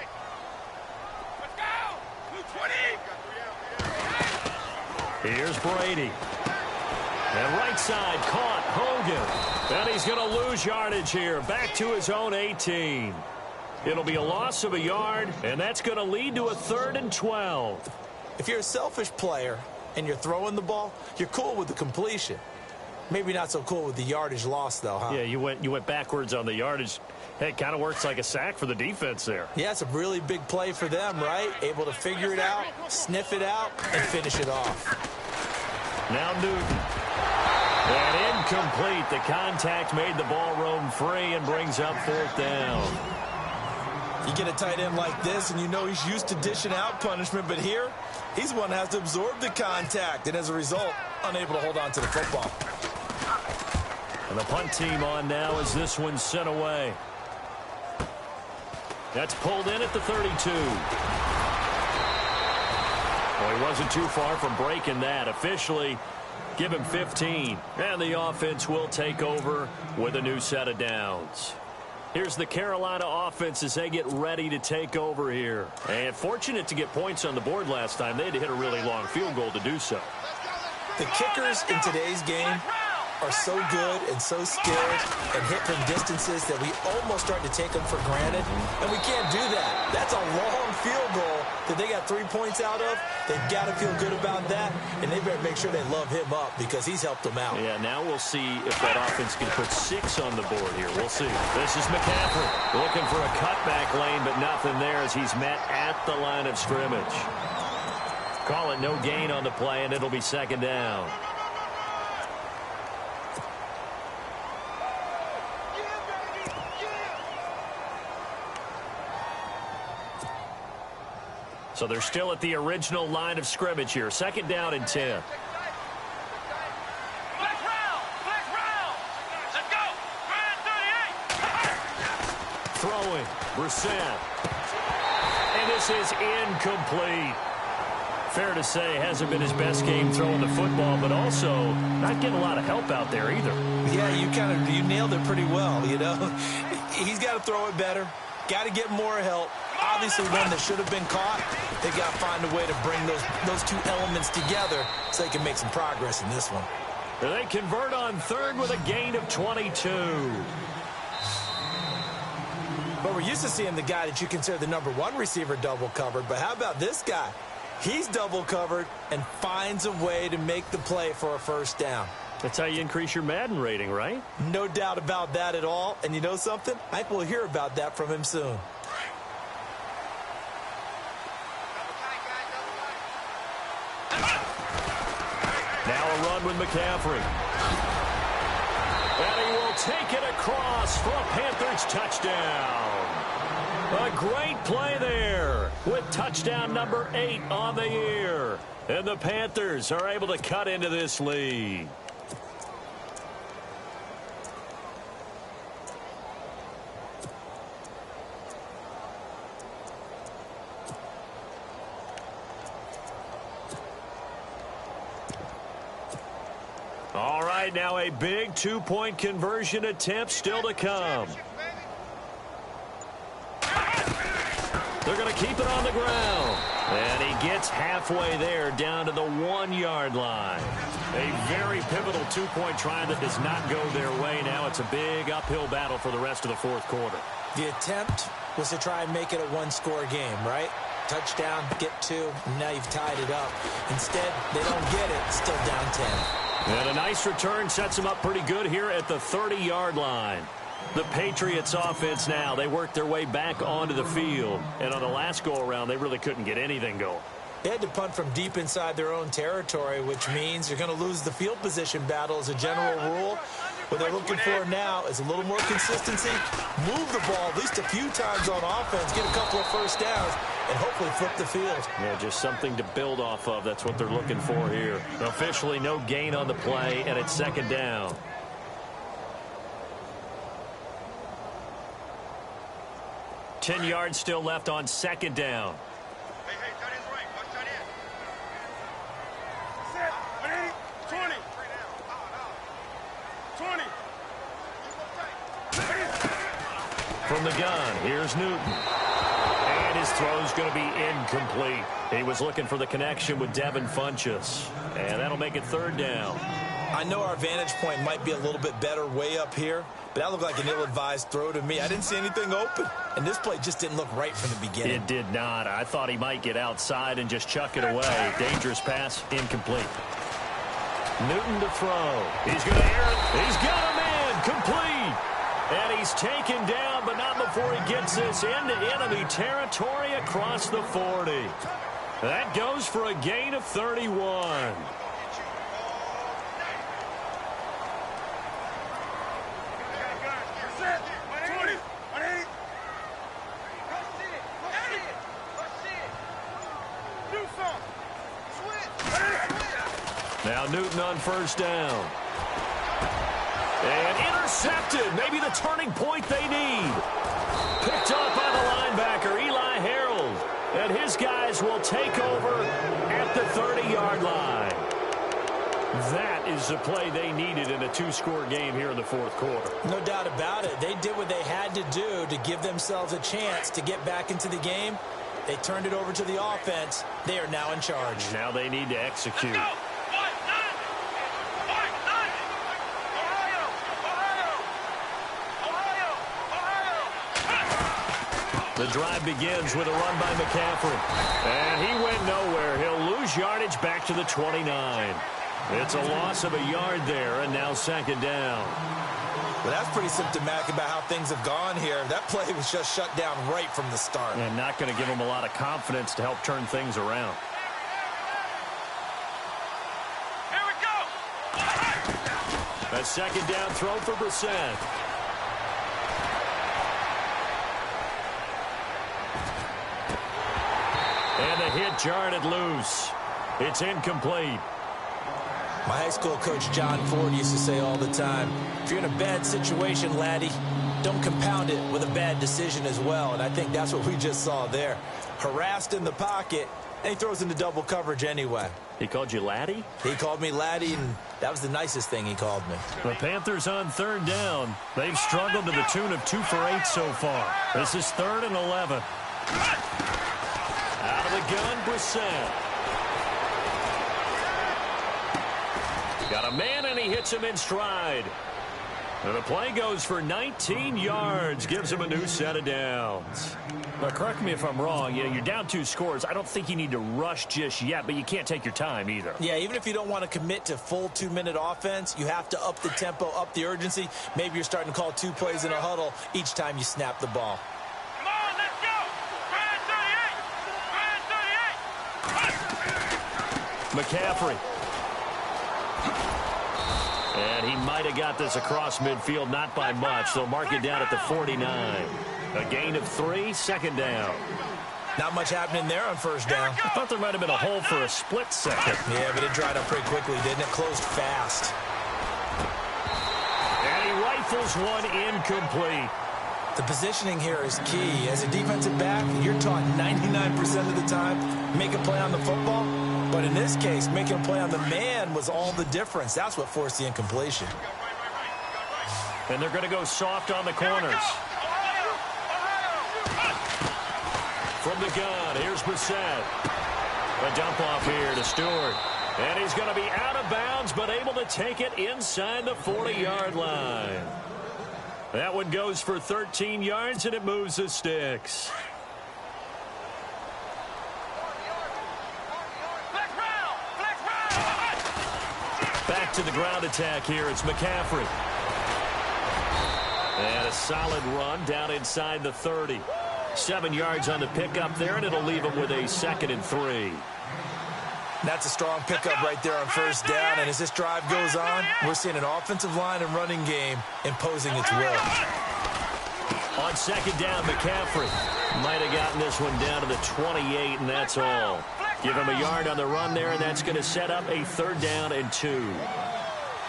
Here's Brady. And right side caught Hogan. And he's going to lose yardage here. Back to his own 18. It'll be a loss of a yard, and that's going to lead to a 3rd and 12.
If you're a selfish player and you're throwing the ball, you're cool with the completion. Maybe not so cool with the yardage loss, though, huh?
Yeah, you went backwards on the yardage. Hey, it kind of works like a sack for the defense there.
Yeah, it's a really big play for them, right? Able to figure it out, sniff it out, and finish it off.
Now Newton. And incomplete. The contact made the ball roam free and brings up 4th down.
You get a tight end like this, and you know he's used to dishing out punishment, but here, he's one that has to absorb the contact, and as a result, unable to hold on to the football.
And the punt team on now as this one's sent away. That's pulled in at the 32. Well, he wasn't too far from breaking that. Officially, give him 15. And the offense will take over with a new set of downs. Here's the Carolina offense as they get ready to take over here. And fortunate to get points on the board last time. They had to hit a really long field goal to do so.
The kickers in today's game are so good and so skilled and hit from distances that we almost start to take them for granted. And we can't do that. That's a long field goal that they got 3 points out of. They've got to feel good about that, and they better make sure they love him up because he's helped them out.
Yeah, now we'll see if that offense can put 6 on the board here. We'll see. This is McCaffrey looking for a cutback lane, but nothing there as he's met at the line of scrimmage. Call it no gain on the play, and it'll be second down. So they're still at the original line of scrimmage here. Second down and 10.
Let's go.
Throwing. Brissett. And this is incomplete. Fair to say, hasn't been his best game throwing the football, but also not getting a lot of help out there either.
Yeah, you nailed it pretty well, you know. He's got to throw it better. Got to get more help. Obviously one that should have been caught. They got to find a way to bring those 2 elements together so they can make some progress in this one.
They convert on 3rd with a gain of 22.
But we're used to seeing the guy that you consider the #1 receiver double covered. But how about this guy? He's double covered and finds a way to make the play for a first down.
That's how you increase your Madden rating, right?
No doubt about that at all. And you know something? I think we'll hear about that from him soon.
Now a run with McCaffrey. And he will take it across for a Panthers touchdown. A great play there with touchdown number 8 on the year. And the Panthers are able to cut into this lead. right, now a big two-point conversion attempt still to come. They're going to keep it on the ground. And he gets halfway there down to the 1-yard line. A very pivotal two-point try that does not go their way. Now it's a big uphill battle for the rest of the fourth quarter.
The attempt was to try and make it a one-score game, right? Touchdown, get 2, and now you've tied it up. Instead, they don't get it, still down 10.
And a nice return sets them up pretty good here at the 30-yard line. The Patriots offense now, they worked their way back onto the field. And on the last go-around, they really couldn't get anything going.
They had to punt from deep inside their own territory, which means you're going to lose the field position battle as a general rule. What they're looking for now is a little more consistency, move the ball at least a few times on offense, get a couple of first downs, and hopefully flip the field.
Yeah, just something to build off of. That's what they're looking for here. Officially, no gain on the play, and it's second down. Ten yards still left on second down.
Hey, tight end's right. Watch tight end. Set. 20. 20.
From the gun, here's Newton. And his throw's going to be incomplete. He was looking for the connection with Devin Funchess. And that'll make it third down.
I know our vantage point might be a little bit better way up here, but that looked like an ill-advised throw to me. I didn't see anything open, and this play just didn't look right from the beginning.
It did not. I thought he might get outside and just chuck it away. Dangerous pass, incomplete. Newton to throw. He's going to air it. He's got a man, complete. And he's taken down, but not before he gets this into enemy territory across the 40. That goes for a gain of 31. Now Newton on first down. And intercepted. Maybe the turning point they need. Picked up by the linebacker, Eli Harold. And his guys will take over at the 30-yard line. That is the play they needed in a two-score game here in the fourth quarter.
No doubt about it. They did what they had to do to give themselves a chance to get back into the game. They turned it over to the offense. They are now in charge.
Now they need to execute. The drive begins with a run by McCaffrey. And he went nowhere. He'll lose yardage back to the 29. It's a loss of a yard there, and now second down.
Well, that's pretty symptomatic about how things have gone here. That play was just shut down right from the start.
And not going to give him a lot of confidence to help turn things around.
Here we go.
A second down throw for Brissett. And the hit jarred it loose. It's incomplete.
My high school coach, John Ford, used to say all the time, if you're in a bad situation, laddie, don't compound it with a bad decision as well. And I think that's what we just saw there. Harassed in the pocket, and he throws into double coverage anyway.
He called you laddie?
He called me laddie, and that was the nicest thing he called me.
The Panthers on third down. They've struggled to the tune of 2 for 8 so far. This is 3rd and 11. Out of the gun, Brissett. Got a man, and he hits him in stride. And the play goes for 19 yards, gives him a new set of downs. Now, correct me if I'm wrong. You're down 2 scores. I don't think you need to rush just yet, but you can't take your time either.
Yeah, even if you don't want to commit to full 2-minute offense, you have to up the tempo, up the urgency. Maybe you're starting to call 2 plays in a huddle each time you snap the ball.
Come on, let's go. Brand 38.
McCaffrey. And he might have got this across midfield, not by much. They'll mark it down at the 49. A gain of 3, second down.
Not much happening there on first down.
I thought there might have been a hole for a split second.
Yeah, but it dried up pretty quickly, didn't it? Closed fast.
And he rifles one incomplete.
The positioning here is key. As a defensive back, you're taught 99% of the time, make a play on the football, But in this case, making a play on the man was all the difference. That's what forced the incompletion.
And they're going to go soft on the corners. From the gun, here's Brissett. A dump off here to Stewart. And he's going to be out of bounds, but able to take it inside the 40-yard line. That one goes for 13 yards, and it moves the sticks. Back to the ground attack here. It's McCaffrey. And a solid run down inside the 30. 7 yards on the pickup there, and it'll leave him with a 2nd and 3.
That's a strong pickup right there on first down. And as this drive goes on, we're seeing an offensive line and running game imposing its will.
On 2nd down, McCaffrey might have gotten this one down to the 28, and that's all. Give him a yard on the run there, and that's going to set up a 3rd down and 2.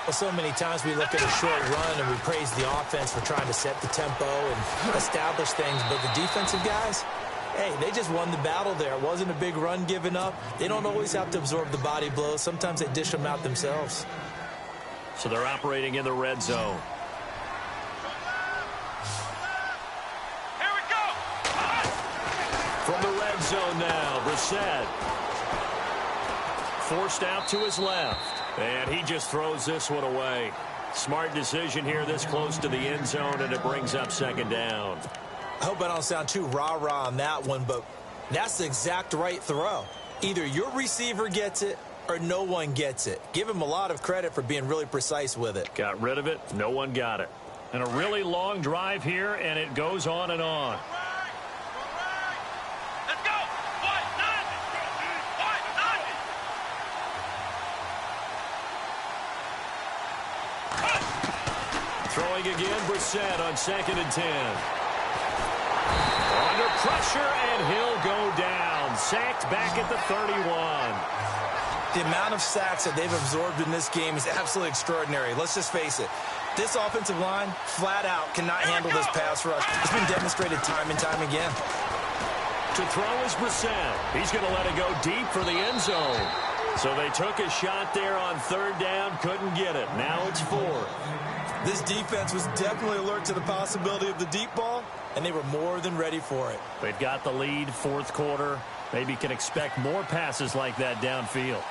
Well, so many times we look at a short run and we praise the offense for trying to set the tempo and establish things. But the defensive guys, hey, they just won the battle there. It wasn't a big run given up. They don't always have to absorb the body blows. Sometimes they dish them out themselves.
So they're operating in the red zone.
Here we go.
From the red zone now, Brissett. Forced out to his left. And he just throws this one away. Smart decision here this close to the end zone, and it brings up 2nd down.
I hope I don't sound too rah-rah on that one, but that's the exact right throw. Either your receiver gets it or no one gets it. Give him a lot of credit for being really precise with it.
Got rid of it. No one got it. And a really long drive here, and it goes on and on.
Let's go.
Throwing again, Brissett on 2nd and 10. Under pressure, and he'll go down. Sacked back at the 31.
The amount of sacks that they've absorbed in this game is absolutely extraordinary. Let's just face it. This offensive line, flat out, cannot handle this pass rush. It's been demonstrated time and time again.
To throw is Brissett. He's going to let it go deep for the end zone. So they took a shot there on 3rd down, couldn't get it. Now it's 4th.
This defense was definitely alert to the possibility of the deep ball, and they were more than ready for it.
They've got the lead, 4th quarter. Maybe can expect more passes like that downfield.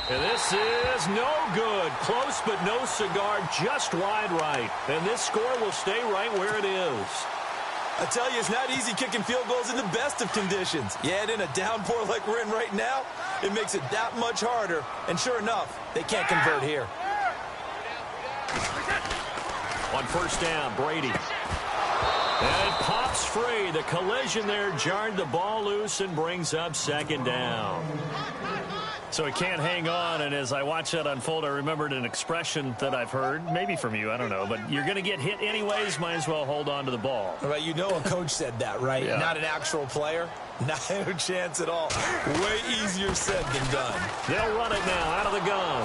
And this is no good. Close but no cigar, just wide right. And this score will stay right where it is.
I tell you, it's not easy kicking field goals in the best of conditions. Yet in a downpour like we're in right now, it makes it that much harder. And sure enough, they can't convert here.
On 1st down, Brady. And it pops free. The collision there jarred the ball loose and brings up 2nd down. So he can't hang on, and as I watch that unfold, I remembered an expression that I've heard, maybe from you, I don't know, but you're going to get hit anyways, might as well hold on to the ball.
Right, you know a coach said that, right?
Yeah.
Not an actual player. Not a chance at all. Way easier said than done.
They'll run it now out of the gun.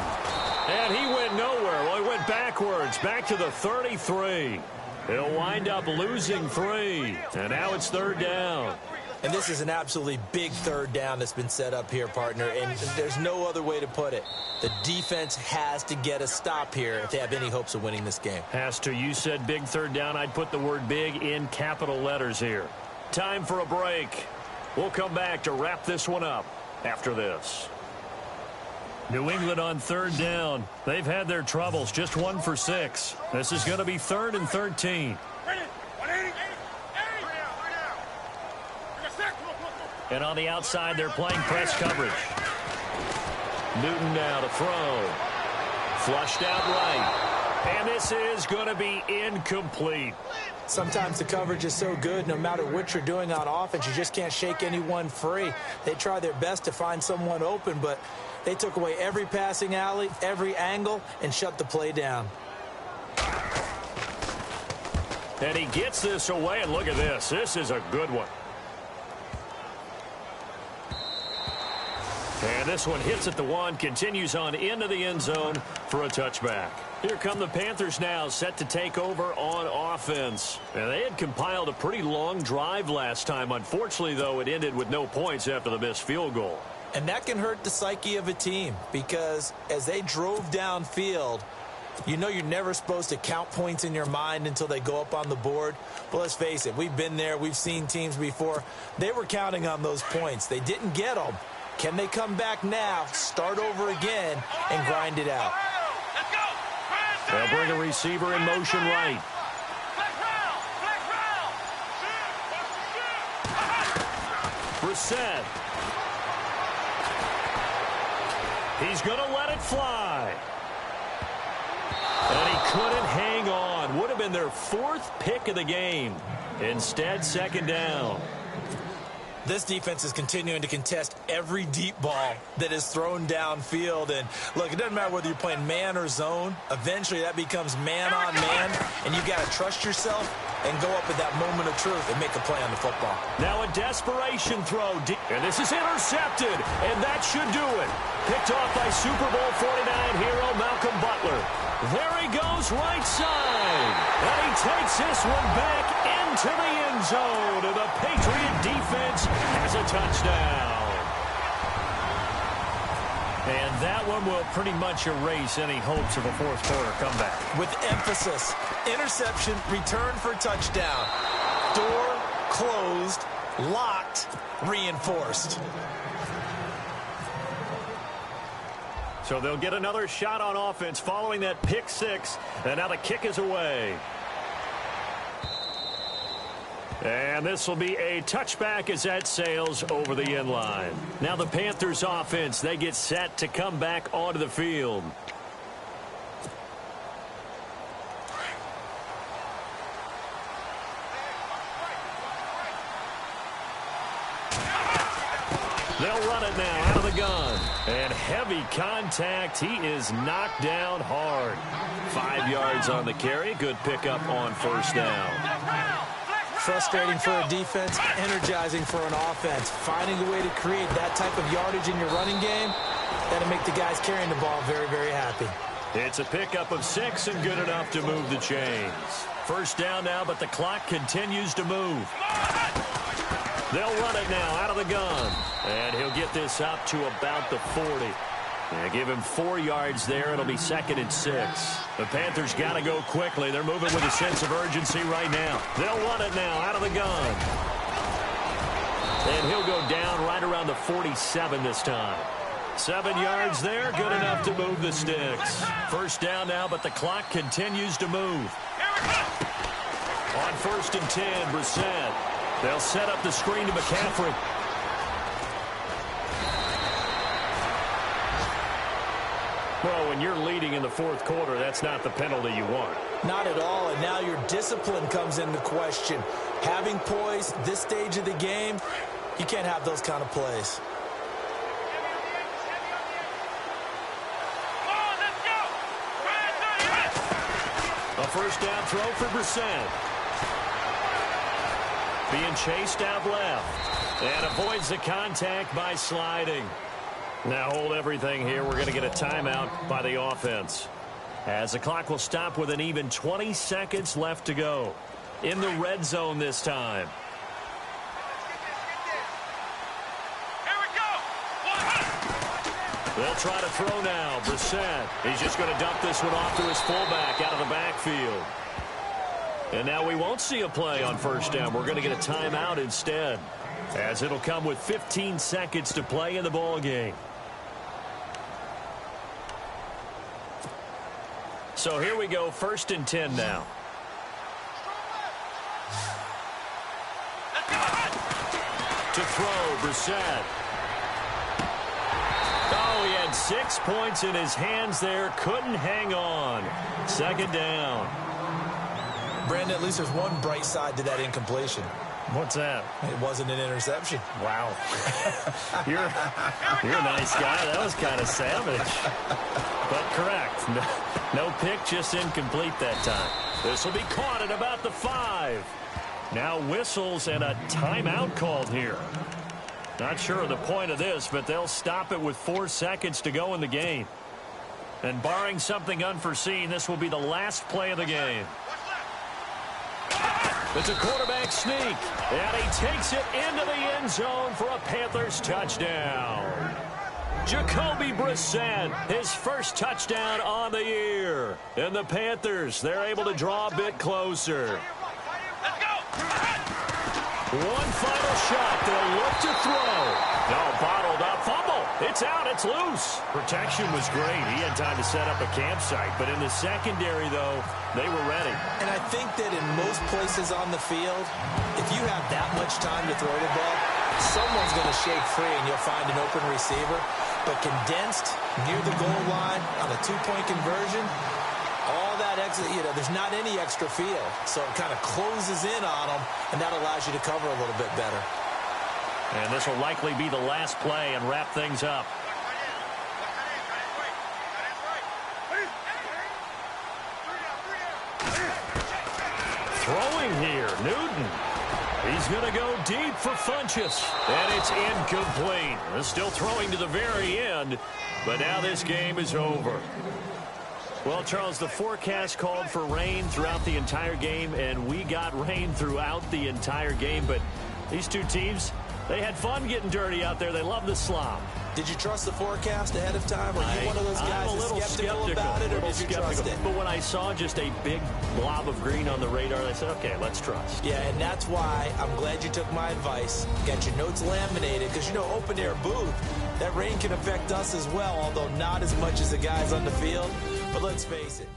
And he went nowhere. Well, he went backwards, back to the 33. He'll wind up losing 3. And now it's 3rd down.
And this is an absolutely big 3rd down that's been set up here, partner, and there's no other way to put it. The defense has to get a stop here if they have any hopes of winning this game.
Has to. You said big 3rd down. I'd put the word big in capital letters here. Time for a break. We'll come back to wrap this one up after this. New England on 3rd down. They've had their troubles, just 1 for 6. This is going to be 3rd and 13. And on the outside, they're playing press coverage. Newton now to throw. Flushed out right. And this is going to be incomplete.
Sometimes the coverage is so good, no matter what you're doing on offense, you just can't shake anyone free. They try their best to find someone open, but they took away every passing alley, every angle, and shut the play down.
And he gets this away, and look at this. This is a good one. And this one hits at the 1, continues on into the end zone for a touchback. Here come the Panthers now, set to take over on offense. And they had compiled a pretty long drive last time. Unfortunately, though, it ended with no points after the missed field goal.
And that can hurt the psyche of a team because as they drove downfield, you know you're never supposed to count points in your mind until they go up on the board. But let's face it, we've been there. We've seen teams before. They were counting on those points. They didn't get them. Can they come back now, start over again, and grind it out?
They'll bring a receiver in motion right. Brissett. He's going to let it fly. And he couldn't hang on. Would have been their 4th pick of the game. Instead, 2nd down.
This defense is continuing to contest every deep ball that is thrown downfield. And, look, it doesn't matter whether you're playing man or zone. Eventually, that becomes man on man. And you've got to trust yourself and go up at that moment of truth and make a play on the football.
Now a desperation throw. And this is intercepted. And that should do it. Picked off by Super Bowl 49 hero Malcolm Butler. There he goes right side. And he takes this one back into the end zone. And the Patriot defense has a touchdown. And that one will pretty much erase any hopes of a 4th quarter comeback.
With emphasis, interception, return for touchdown. Door closed, locked, reinforced.
So they'll get another shot on offense following that pick 6. And now the kick is away. And this will be a touchback as that sails over the end line. Now the Panthers offense, they get set to come back onto the field. They'll run it now out of the gun. And heavy contact. He is knocked down hard. 5 yards on the carry. Good pickup on 1st down.
Frustrating for a defense, energizing for an offense. Finding a way to create that type of yardage in your running game, that'll make the guys carrying the ball very, very happy.
It's a pickup of 6 and good enough to move the chains. 1st down now, but the clock continues to move. They'll run it now out of the gun. And he'll get this up to about the 40. And give him 4 yards there. It'll be 2nd and 6. The Panthers got to go quickly. They're moving with a sense of urgency right now. They'll run it now out of the gun. And he'll go down right around the 47 this time. 7 yards there. Good enough to move the sticks. 1st down now, but the clock continues to move. On 1st and 10, Brissett. They'll set up the screen to McCaffrey. Well, when you're leading in the 4th quarter, that's not the penalty you want.
Not at all, and now your discipline comes into question. Having poise this stage of the game, you can't have those kind of plays.
A 1st down throw for Brissett. Being chased out left. And avoids the contact by sliding. Now hold everything here. We're going to get a timeout by the offense. As the clock will stop with an even 20 seconds left to go. In the red zone this time.
Here we go.
They'll try to throw now. Brissett. He's just going to dump this one off to his fullback out of the backfield. And now we won't see a play on 1st down. We're going to get a timeout instead. As it'll come with 15 seconds to play in the ball game. So here we go, 1st and 10 now. To throw, Brissett. Oh, he had 6 points in his hands there. Couldn't hang on. 2nd down.
Brandon, at least there's one bright side to that incompletion.
What's that?
It wasn't an interception.
Wow. You're a nice guy. That was kind of savage. But correct. No pick, just incomplete that time. This will be caught at about the 5. Now whistles and a timeout called here. Not sure of the point of this, but they'll stop it with 4 seconds to go in the game. And barring something unforeseen, this will be the last play of the game. It's a quarterback sneak, and he takes it into the end zone for a Panthers touchdown. Jacoby Brissett, his first touchdown on the year. And the Panthers, they're able to draw a bit closer. One final shot. They'll look to throw. No, bottled up. Fumble. It's out. It's loose. Protection was great. He had time to set up a campsite. But in the secondary, though, they were ready.
And I think that in most places on the field, if you have that much time to throw the ball, someone's going to shake free and you'll find an open receiver. But condensed near the goal line on a 2-point conversion, all that extra, there's not any extra field. So it kind of closes in on them, and that allows you to cover a little bit better.
And this will likely be the last play and wrap things up. Throwing here, Newton. He's going to go deep for Funchess. And it's incomplete. They're still throwing to the very end, but now this game is over. Well, Charles, the forecast called for rain throughout the entire game, and we got rain throughout the entire game. But these two teams, they had fun getting dirty out there. They love the slop.
Did you trust the forecast ahead of time? Or are you one of those guys
I'm a little
skeptical about it, or did you trust it?
But when I saw just a big blob of green on the radar, I said, okay, let's trust.
Yeah, and that's why I'm glad you took my advice. Got your notes laminated, because, open-air booth, that rain can affect us as well, although not as much as the guys on the field. But let's face it.